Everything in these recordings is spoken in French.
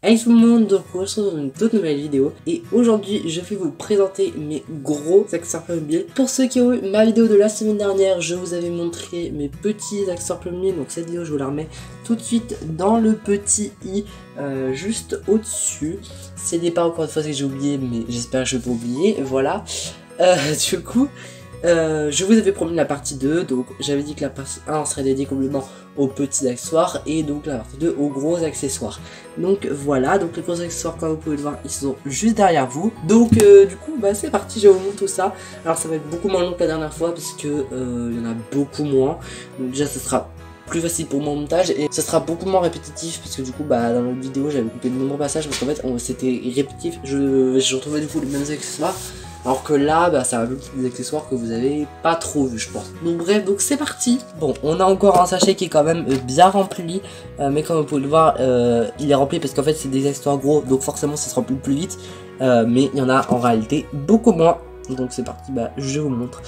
Hey tout le monde, donc on se retrouve dans une toute nouvelle vidéo et aujourd'hui je vais vous présenter mes gros accessoires Playmobil. Pour ceux qui ont eu ma vidéo de la semaine dernière, je vous avais montré mes petits accessoires Playmobil, donc cette vidéo je vous la remets tout de suite dans le petit i juste au dessus. C'est des pas encore une fois que j'ai oublié, mais j'espère que je vais pas oublier, voilà. Du coup je vous avais promis la partie 2, donc j'avais dit que la partie 1 serait dédiée complètement aux petits accessoires et donc la partie 2 aux gros accessoires. Donc voilà, donc les gros accessoires comme vous pouvez le voir ils sont juste derrière vous. Donc du coup bah c'est parti, je vous montre tout ça. Alors ça va être beaucoup moins long que la dernière fois parce que il y en a beaucoup moins. Donc déjà ça sera plus facile pour mon montage et ça sera beaucoup moins répétitif parce que du coup bah dans l'autre vidéo j'avais coupé de nombreux passages parce qu'en fait c'était répétitif, je retrouvais du coup les mêmes accessoires. Alors que là, bah, ça va être des accessoires que vous avez pas trop vu, je pense. Donc bref, donc c'est parti. Bon, on a encore un sachet qui est quand même bien rempli. Mais comme vous pouvez le voir, il est rempli parce qu'en fait, c'est des accessoires gros. Donc forcément, ça se remplit plus vite. Mais il y en a en réalité beaucoup moins. Donc c'est parti, bah, je vous montre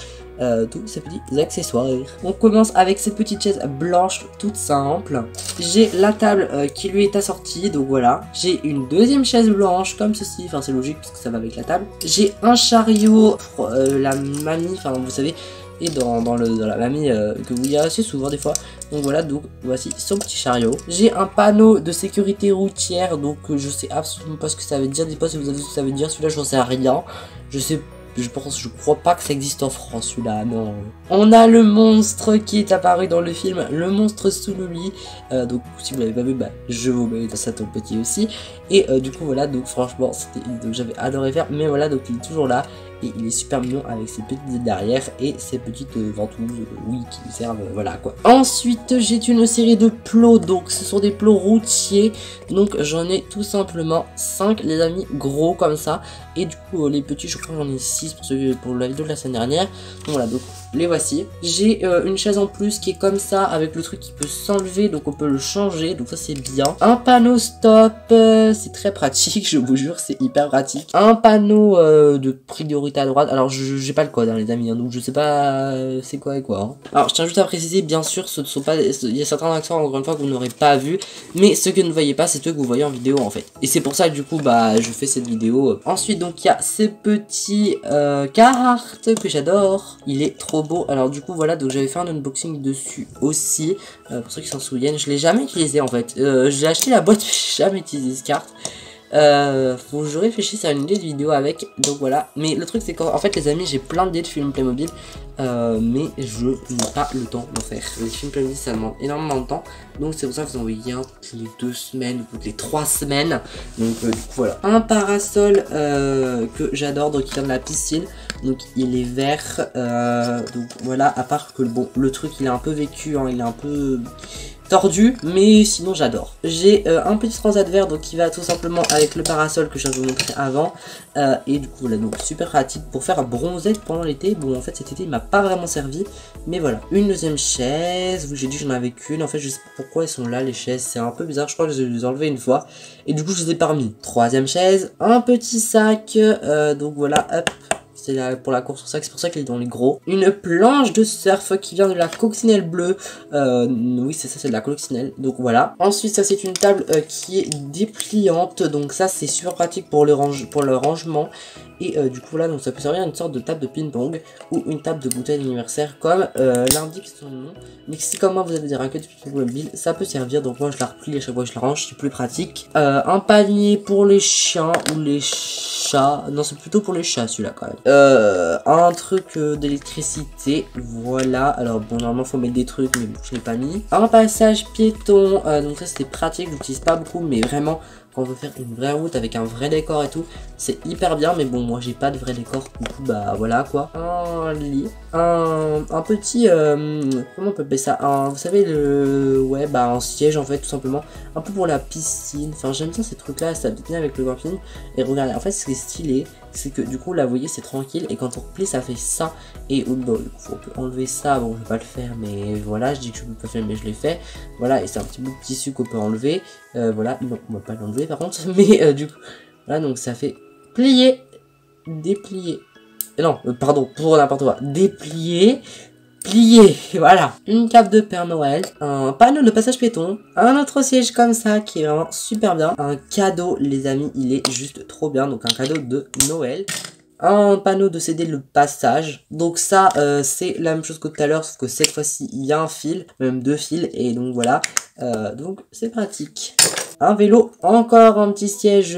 tous ces petits accessoires. On commence avec cette petite chaise blanche toute simple. J'ai la table qui lui est assortie, donc voilà. J'ai une deuxième chaise blanche comme ceci, enfin c'est logique parce que ça va avec la table. J'ai un chariot pour la mamie, enfin vous savez, et dans la mamie que vous voyez assez souvent des fois. Donc voilà, donc voici son petit chariot. J'ai un panneau de sécurité routière, donc je sais absolument pas ce que ça veut dire. Dites-moi si vous avez ce que ça veut dire, celui-là j'en sais rien. Je crois pas que ça existe en France, celui-là, non. On a le monstre qui est apparu dans le film, le monstre sous le lit. Donc si vous l'avez pas vu, bah je vous mets dans ça tout petit aussi. Et du coup voilà, donc franchement j'avais adoré faire, mais voilà, donc il est toujours là. Et il est super mignon avec ses petites ailes derrière et ses petites ventouses, oui, qui lui servent, voilà quoi. Ensuite, j'ai une série de plots, donc ce sont des plots routiers. Donc j'en ai tout simplement 5, les amis, gros comme ça. Et du coup, les petits, je crois que j'en ai 6 pour la vidéo de la semaine dernière. Donc voilà, donc les voici. J'ai une chaise en plus qui est comme ça, avec le truc qui peut s'enlever, donc on peut le changer, donc ça c'est bien. Un panneau stop, c'est très pratique, je vous jure, c'est hyper pratique. Un panneau de priorité à droite, alors j'ai pas le code hein, les amis, hein, donc je sais pas c'est quoi et quoi. Hein. Alors je tiens juste à préciser, bien sûr, ce ne sont pas, il y a certains accents encore une fois que vous n'aurez pas vu, mais ceux que vous ne voyez pas, c'est ceux que vous voyez en vidéo en fait. Et c'est pour ça que du coup bah je fais cette vidéo. Ensuite donc il y a ce petit Carhartt que j'adore, il est trop beau. Alors du coup voilà, donc j'avais fait un unboxing dessus aussi, pour ceux qui s'en souviennent. Je l'ai jamais utilisé en fait, j'ai acheté la boîte, j'ai jamais utilisé ce carte. Faut que je réfléchisse à une idée de vidéo avec, donc voilà. Mais le truc c'est qu'en fait les amis, j'ai plein d'idées de films Playmobil, mais je n'ai pas le temps d'en faire. Les films Playmobil ça demande énormément de temps, donc c'est pour ça que vous envoyez un toutes les 2 semaines ou toutes les 3 semaines. Donc du coup voilà. Un parasol que j'adore, donc il vient de la piscine, donc il est vert, donc voilà. À part que bon, le truc il est un peu vécu, hein, il est un peu tordu, mais sinon j'adore. J'ai un petit transat vert, donc qui va tout simplement avec le parasol que je viens de vous montrer avant, et du coup voilà, donc super pratique pour faire bronzette pendant l'été. Bon en fait cet été il m'a pas vraiment servi, mais voilà. Une deuxième chaise, j'ai dit que j'en avais qu'une, en fait je sais pas pourquoi elles sont là les chaises, c'est un peu bizarre, je crois que je les ai enlevées une fois, et du coup je les ai pas remis. Troisième chaise, un petit sac, donc voilà, hop. C'est pour la course au sac, c'est pour ça qu'il est dans les gros. Une planche de surf qui vient de la coccinelle bleue. Oui, c'est ça, c'est de la coccinelle. Donc voilà. Ensuite, ça c'est une table qui est dépliante. Donc ça c'est super pratique pour le rangement. Et du coup là, donc ça peut servir à une sorte de table de ping-pong ou une table de bouteille d'anniversaire comme l'indique son nom. Mais si comme moi vous avez des raquettes mobile, ça peut servir. Donc moi je la replie à chaque fois que je la range, c'est plus pratique. Un panier pour les chiens ou les chats. Non, c'est plutôt pour les chats celui-là quand même. Un truc d'électricité, voilà. Alors bon, normalement faut mettre des trucs, mais bon, je l'ai pas mis. Un passage piéton, donc ça c'était pratique, je l'utilise pas beaucoup, mais vraiment quand on veut faire une vraie route avec un vrai décor et tout, c'est hyper bien. Mais bon, moi j'ai pas de vrai décor, du coup bah voilà quoi. Un lit, un petit comment on peut appeler ça, vous savez ouais bah un siège en fait tout simplement, un peu pour la piscine. Enfin j'aime bien ces trucs là, ça va bien avec le camping. Et regardez, en fait ce qui est stylé, c'est que du coup là vous voyez c'est tranquille, et quand on replie ça fait ça. Et bon, on peut enlever ça, bon je vais pas le faire, mais voilà, je dis que je peux pas faire mais je l'ai fait. Voilà, et c'est un petit bout de tissu qu'on peut enlever, voilà, non on va pas l'enlever par contre, mais du coup voilà, donc ça fait plier, déplier, Non, pardon, pour n'importe quoi. Déplié. Plié, voilà. Une cape de Père Noël, un panneau de passage piéton, un autre siège comme ça qui est vraiment super bien. Un cadeau, les amis, il est juste trop bien. Donc un cadeau de Noël. Un panneau de CD le passage. Donc ça, c'est la même chose que tout à l'heure, sauf que cette fois-ci, il y a un fil, même 2 fils. Et donc voilà, donc c'est pratique. Un vélo, encore un petit siège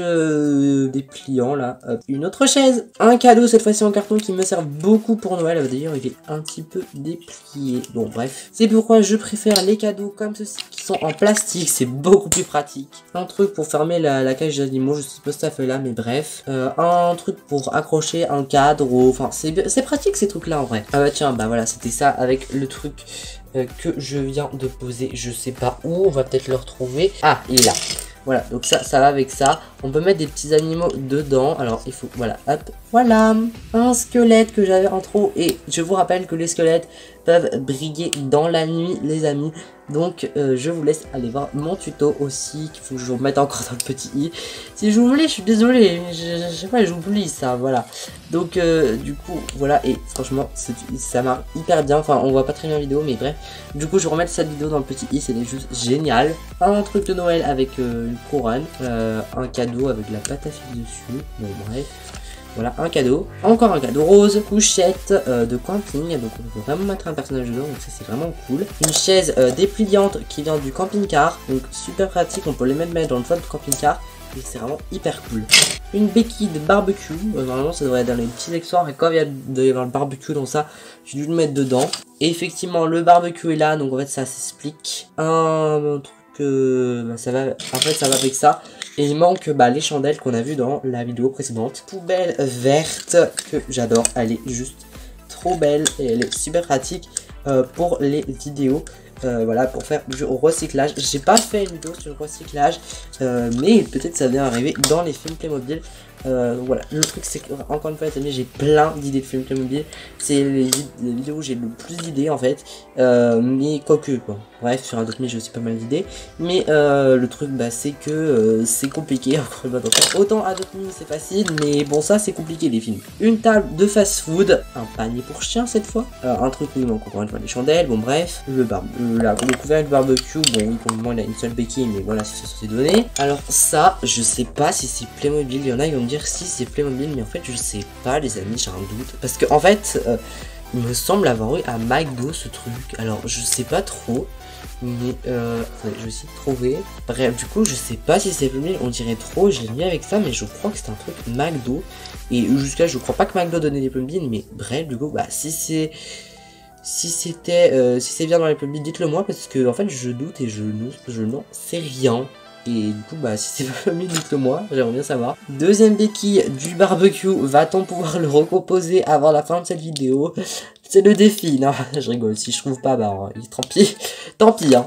dépliant là, hop. Une autre chaise, un cadeau cette fois-ci en carton qui me sert beaucoup pour Noël, d'ailleurs il est un petit peu déplié, bon bref. C'est pourquoi je préfère les cadeaux comme ceci qui sont en plastique, c'est beaucoup plus pratique. Un truc pour fermer la cage d'animaux, je sais pas si ça fait là, mais bref. Un truc pour accrocher un cadre, enfin c'est pratique ces trucs là en vrai. Ah bah tiens, bah voilà, c'était ça avec le truc que je viens de poser, je sais pas où, on va peut-être le retrouver. Ah, il est là. Voilà, donc ça va avec ça. On peut mettre des petits animaux dedans. Alors, il faut, voilà, hop, voilà. Un squelette que j'avais en trop. Et je vous rappelle que les squelettes peuvent briller dans la nuit, les amis. Donc, je vous laisse aller voir mon tuto aussi, qu'il faut que je vous remette encore dans le petit i. Si je vous voulais, je suis désolé, je sais pas, j'oublie ça, voilà. Donc, du coup, voilà, et franchement, ça marche hyper bien. Enfin, on voit pas très bien la vidéo, mais bref. Du coup, je vais remettre cette vidéo dans le petit i, c'est juste génial. Un truc de Noël avec une couronne, un cadeau avec la pâte à filer dessus, bon bref. Voilà, un cadeau, encore un cadeau rose, couchette de camping, donc on peut vraiment mettre un personnage dedans, donc ça c'est vraiment cool. Une chaise dépliante qui vient du camping-car, donc super pratique, on peut les même mettre dans le fond du camping-car, et c'est vraiment hyper cool. Une béquille de barbecue, normalement ça devrait être dans les petits accessoires, et quand il y a le barbecue dans ça, j'ai dû le mettre dedans. Et effectivement, le barbecue est là, donc en fait ça s'explique. Un truc bah, ça va, en fait ça va avec ça. Et il manque les chandelles qu'on a vu dans la vidéo précédente. Poubelle verte que j'adore, elle est juste trop belle et elle est super pratique pour les vidéos. Voilà, pour faire du recyclage. J'ai pas fait une vidéo sur le recyclage, mais peut-être ça vient arriver dans les films Playmobil. Voilà, le truc c'est que, encore une fois les amis, j'ai plein d'idées de films Playmobil. C'est les vidéos où j'ai le plus d'idées en fait, mais quoique bon, bref, sur Adopt.me j'ai aussi pas mal d'idées, mais le truc c'est que c'est compliqué. Encore une fois, autant Adopt.me c'est facile, mais bon, ça c'est compliqué les films. Une table de fast food, un panier pour chien cette fois, un truc où il manque encore une fois les chandelles, bon bref, le couvercle barbecue, bon oui pour le moment il a une seule béquille, mais voilà, c'est ça c'est donné. Alors ça, je sais pas si c'est Playmobil, il y en a ils vont me dire si c'est Playmobil, mais en fait je sais pas les amis, j'ai un doute, parce que en fait il me semble avoir eu à McDo ce truc, alors je sais pas trop, mais attendez, je vais essayer de trouver. Bref, du coup je sais pas si c'est Playmobil, on dirait trop, je l'ai mis avec ça, mais je crois que c'est un truc McDo, et jusqu'à je crois pas que McDo donnait des Playmobil, mais bref, du coup si c'est bien dans les Playmobil, dites-le moi, parce que en fait je doute et je n'en sais rien. Et du coup si c'est pas mis, dites-le moi, j'aimerais bien savoir. Deuxième béquille du barbecue, va-t-on pouvoir le recomposer avant la fin de cette vidéo? C'est le défi, non, je rigole, si je trouve pas, tant pis hein.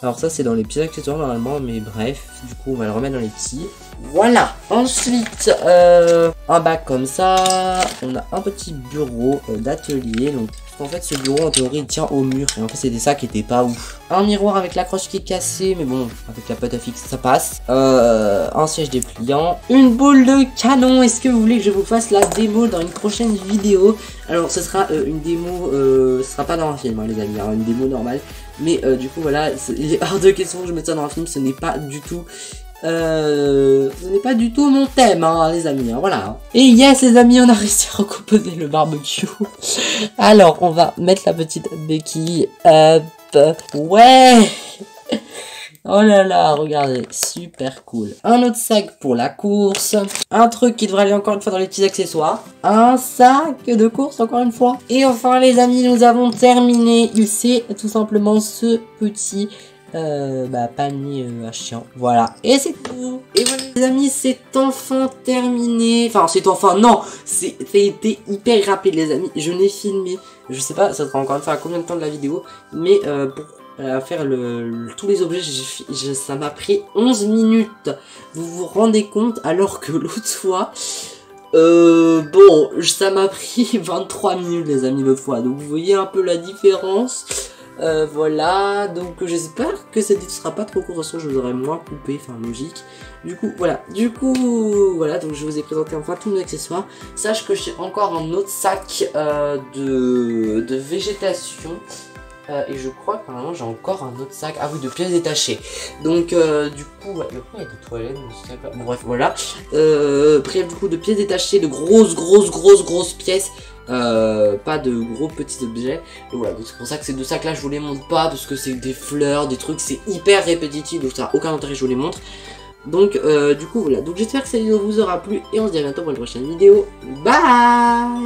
Alors ça c'est dans les petits accessoires normalement, mais bref, du coup on va le remettre dans les petits. Voilà. Ensuite, un bac comme ça, on a un petit bureau d'atelier, donc en fait ce bureau en théorie il tient au mur, et en fait c'était ça qui était pas ouf. Un miroir avec l'accroche qui est cassée, mais bon, avec la pâte à fixe ça passe. Un siège dépliant, une boule de canon. Est-ce que vous voulez que je vous fasse la démo dans une prochaine vidéo? Alors ce sera une démo, ce sera pas dans un film hein, les amis, hein, une démo normale. Mais du coup voilà, il est hors de question que je mette ça dans un film, ce n'est pas du tout... ce n'est pas du tout mon thème hein, les amis, hein, voilà. Et yes les amis, on a réussi à recomposer le barbecue. Alors on va mettre la petite béquille, hop, ouais. Oh là là, regardez, super cool. Un autre sac pour la course, un truc qui devrait aller encore une fois dans les petits accessoires, un sac de course encore une fois. Et enfin les amis, nous avons terminé, c'est tout simplement ce petit... panier à chien, voilà, et c'est tout. Et voilà les amis, c'est enfin terminé, enfin c'est enfin, non, ça a été hyper rapide les amis, je n'ai filmé, je sais pas, ça sera encore une fois à combien de temps de la vidéo, mais pour faire tous les objets, ça m'a pris 11 minutes, vous vous rendez compte, alors que l'autre fois, bon, ça m'a pris 23 minutes les amis l'autre fois, donc vous voyez un peu la différence. Voilà, donc j'espère que cette vidéo sera pas trop courte, de toute façon je vous aurai moins coupé, enfin logique. Du coup, voilà, donc je vous ai présenté enfin tous mes accessoires. Sache que j'ai encore un autre sac de végétation. Et je crois que normalement j'ai encore un autre sac, ah oui, de pièces détachées. Donc du coup, ouais, il y a des toilettes dans ce sac là. Bon, bref, voilà. Bref, du coup, de pièces détachées, de grosses pièces. Pas de gros petits objets. Et voilà, donc c'est pour ça que ces deux sacs là je vous les montre pas, parce que c'est des fleurs, des trucs, c'est hyper répétitif, donc ça n'a aucun intérêt, je vous les montre. Donc du coup voilà, donc j'espère que cette vidéo vous aura plu et on se dit à bientôt pour une prochaine vidéo. Bye.